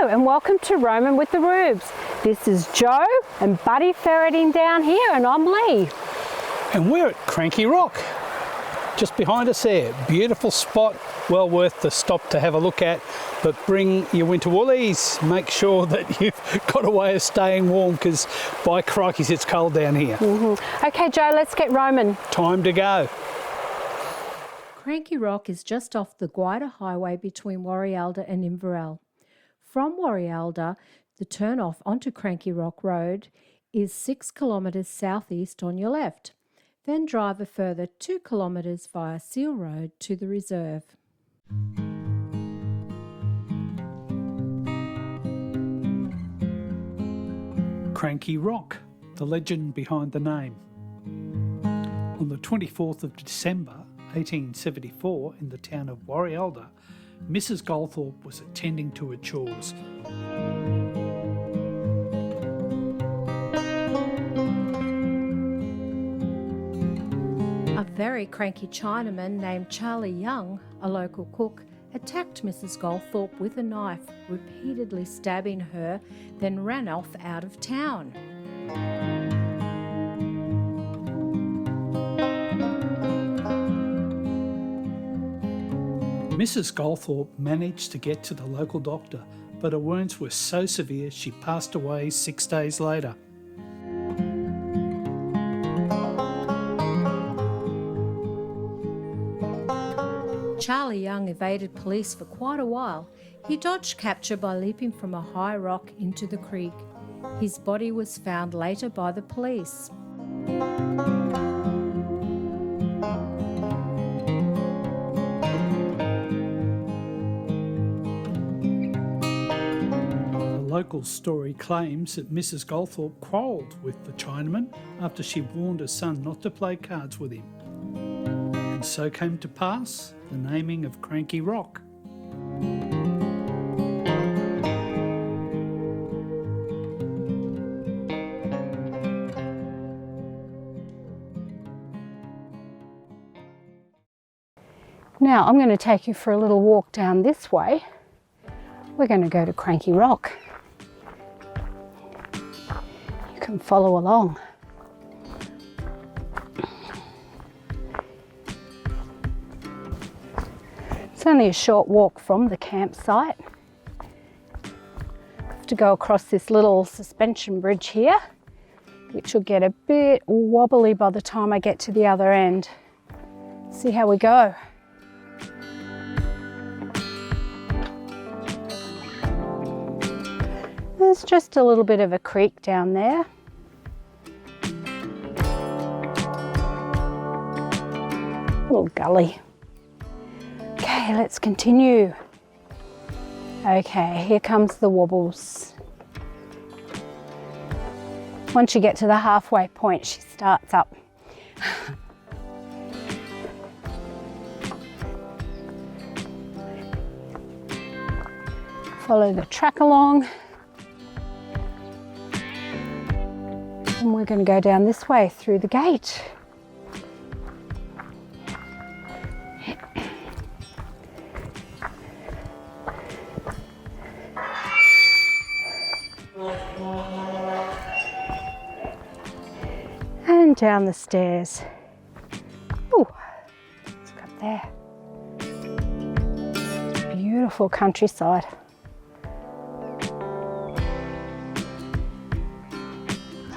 Hello and welcome to Roamin with the Rubes. This is Joe and Buddy ferreting down here, and I'm Lee. And we're at Cranky Rock, just behind us there. Beautiful spot, well worth the stop to have a look at, but bring your winter woolies. Make sure that you've got a way of staying warm, because by crikeys it's cold down here. Okay Joe, let's get roaming. Time to go. Cranky Rock is just off the Gwydir Highway between Warialda and Inverell. From Warialda, the turn-off onto Cranky Rock Road is 6 kilometres southeast on your left. Then drive a further 2 kilometres via Seal Road to the reserve. Cranky Rock, the legend behind the name. On the 24th of December 1874, in the town of Warialda, Mrs. Goldthorpe was attending to her chores. A very cranky Chinaman named Charlie Young, a local cook, attacked Mrs. Goldthorpe with a knife, repeatedly stabbing her, then ran off out of town. Mrs. Goldthorpe managed to get to the local doctor, but her wounds were so severe she passed away 6 days later. Charlie Young evaded police for quite a while. He dodged capture by leaping from a high rock into the creek. His body was found later by the police. The local story claims that Mrs. Goldthorpe quarrelled with the Chinaman after she warned her son not to play cards with him. And so came to pass the naming of Cranky Rock. Now I'm going to take you for a little walk down this way. We're going to go to Cranky Rock. You can follow along. It's only a short walk from the campsite. I have to go across this little suspension bridge here, which will get a bit wobbly by the time I get to the other end. See how we go. There's just a little bit of a creek down there. Little gully. Okay, let's continue. Okay, here comes the wobbles. Once you get to the halfway point, she starts up. Follow the track along. And we're going to go down this way through the gate. And down the stairs. Ooh, let's go up there. Beautiful countryside.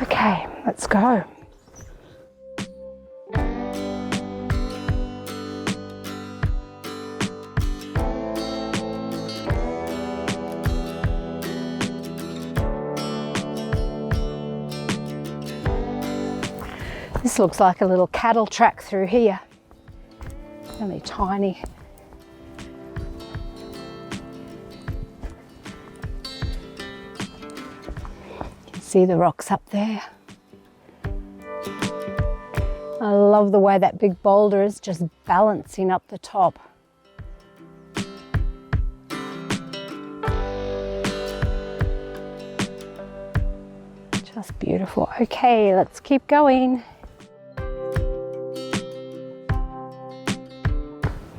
Okay, let's go. This looks like a little cattle track through here. Only tiny. You can see the rocks up there. I love the way that big boulder is just balancing up the top. Just beautiful. Okay, let's keep going.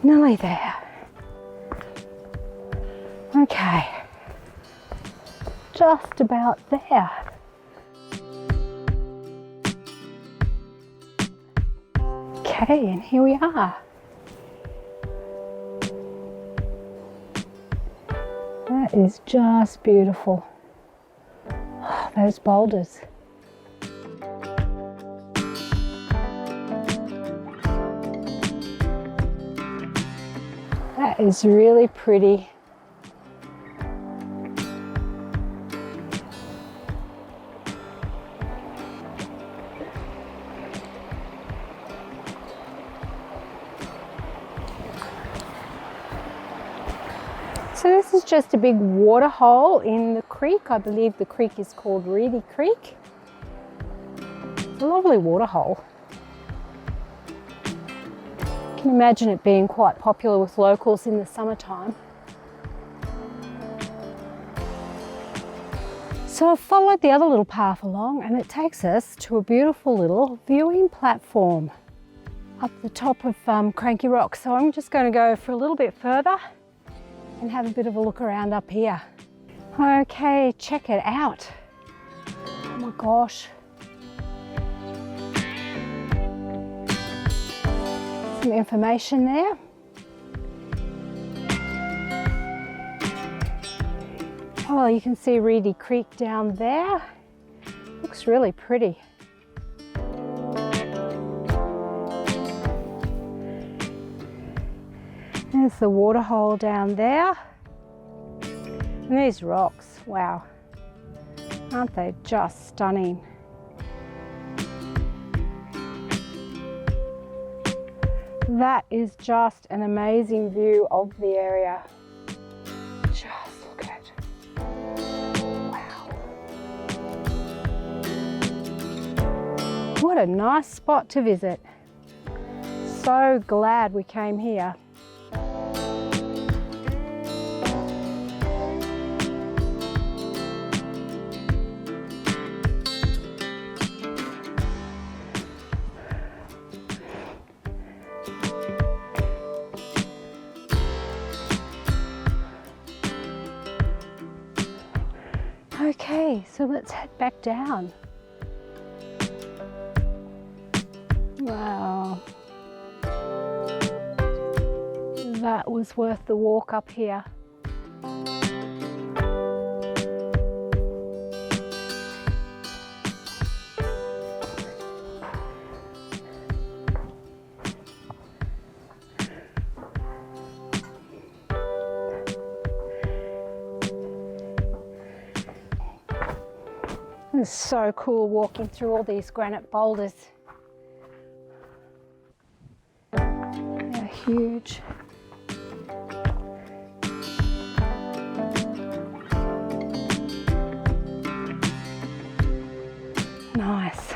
Nearly there. Okay. just about there. Okay, and here we are. That is just beautiful. Oh, those boulders. That is really pretty. So this is just a big water hole in the creek. I believe the creek is called Reedy Creek. It's a lovely water hole. You can imagine it being quite popular with locals in the summertime. So I've followed the other little path along and it takes us to a beautiful little viewing platform up the top of Cranky Rock. So I'm just going to go for a little bit further and have a bit of a look around up here. Okay, check it out. Oh my gosh. Some information there. Oh, you can see Reedy Creek down there. Looks really pretty. There's the water hole down there. And these rocks, wow. Aren't they just stunning? That is just an amazing view of the area. Just look at it. Wow. What a nice spot to visit. So glad we came here. Okay, so let's head back down. Wow. That was worth the walk up here. It's so cool walking through all these granite boulders. They're huge. Nice.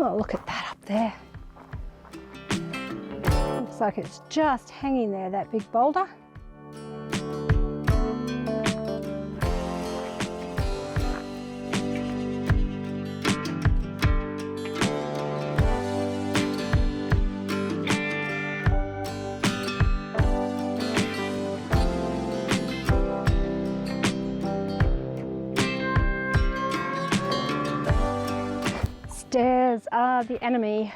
Oh, look at that up there. Looks like it's just hanging there, that big boulder. Stairs are the enemy.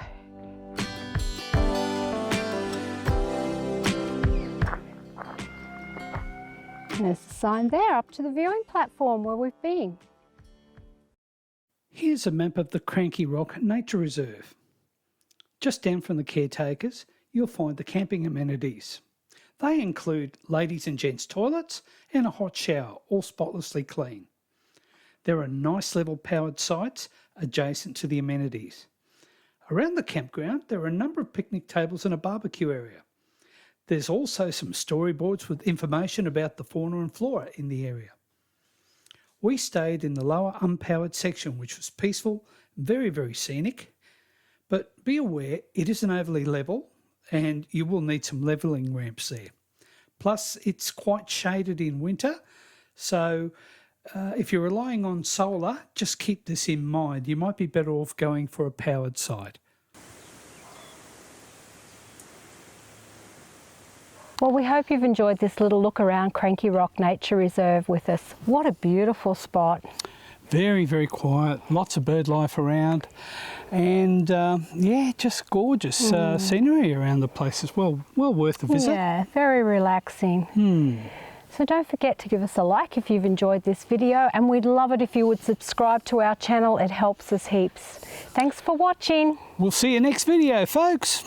And there's a sign there up to the viewing platform where we've been. Here's a map of the Cranky Rock Nature Reserve. Just down from the caretakers, you'll find the camping amenities. They include ladies and gents toilets and a hot shower, all spotlessly clean. There are nice level powered sites adjacent to the amenities. Around the campground, there are a number of picnic tables and a barbecue area. There's also some storyboards with information about the fauna and flora in the area. We stayed in the lower unpowered section, which was peaceful, very, very scenic, but be aware it isn't overly level and you will need some levelling ramps there. Plus, it's quite shaded in winter, so if you're relying on solar, just keep this in mind. You might be better off going for a powered side. Well, we hope you've enjoyed this little look around Cranky Rock Nature Reserve with us. What a beautiful spot. Very, very quiet, lots of bird life around, and yeah, just gorgeous scenery around the place as well. Well worth a visit. Yeah, very relaxing. So don't forget to give us a like if you've enjoyed this video, and we'd love it if you would subscribe to our channel. It helps us heaps. Thanks for watching. We'll see you next video, folks.